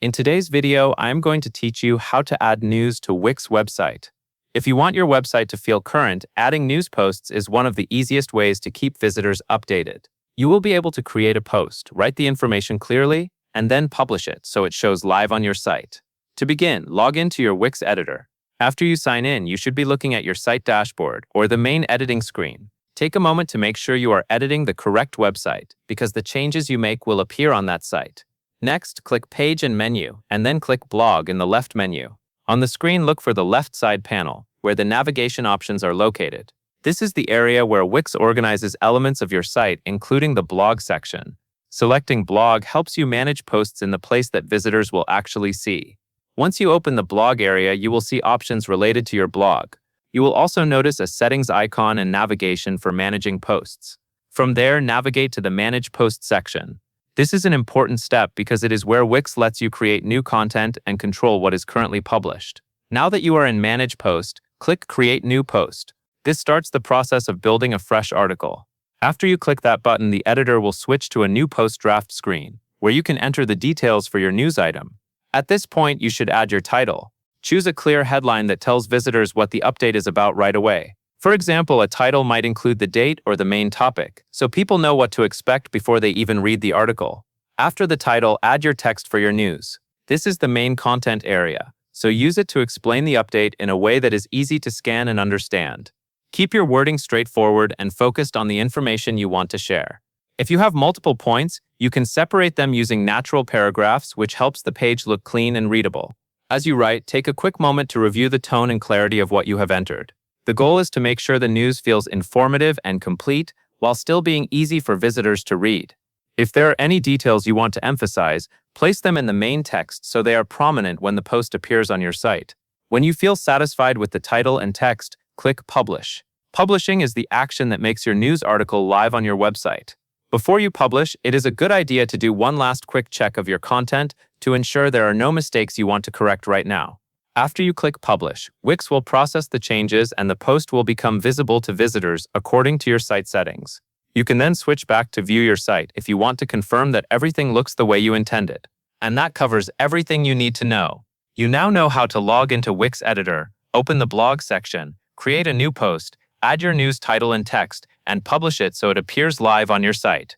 In today's video, I'm going to teach you how to add news to Wix website. If you want your website to feel current, adding news posts is one of the easiest ways to keep visitors updated. You will be able to create a post, write the information clearly, and then publish it so it shows live on your site. To begin, log into your Wix editor. After you sign in, you should be looking at your site dashboard or the main editing screen. Take a moment to make sure you are editing the correct website, because the changes you make will appear on that site. Next, click Page and Menu, and then click Blog in the left menu. On the screen, look for the left side panel, where the navigation options are located. This is the area where Wix organizes elements of your site, including the blog section. Selecting Blog helps you manage posts in the place that visitors will actually see. Once you open the blog area, you will see options related to your blog. You will also notice a settings icon and navigation for managing posts. From there, navigate to the Manage Post section. This is an important step because it is where Wix lets you create new content and control what is currently published. Now that you are in Manage Post, click Create New Post. This starts the process of building a fresh article. After you click that button, the editor will switch to a new post draft screen, where you can enter the details for your news item. At this point, you should add your title. Choose a clear headline that tells visitors what the update is about right away. For example, a title might include the date or the main topic, so people know what to expect before they even read the article. After the title, add your text for your news. This is the main content area, so use it to explain the update in a way that is easy to scan and understand. Keep your wording straightforward and focused on the information you want to share. If you have multiple points, you can separate them using natural paragraphs, which helps the page look clean and readable. As you write, take a quick moment to review the tone and clarity of what you have entered. The goal is to make sure the news feels informative and complete while still being easy for visitors to read. If there are any details you want to emphasize, place them in the main text so they are prominent when the post appears on your site. When you feel satisfied with the title and text, click Publish. Publishing is the action that makes your news article live on your website. Before you publish, it is a good idea to do one last quick check of your content to ensure there are no mistakes you want to correct right now. After you click Publish, Wix will process the changes and the post will become visible to visitors according to your site settings. You can then switch back to view your site if you want to confirm that everything looks the way you intended. And that covers everything you need to know. You now know how to log into Wix Editor, open the blog section, create a new post, add your news title and text, and publish it so it appears live on your site.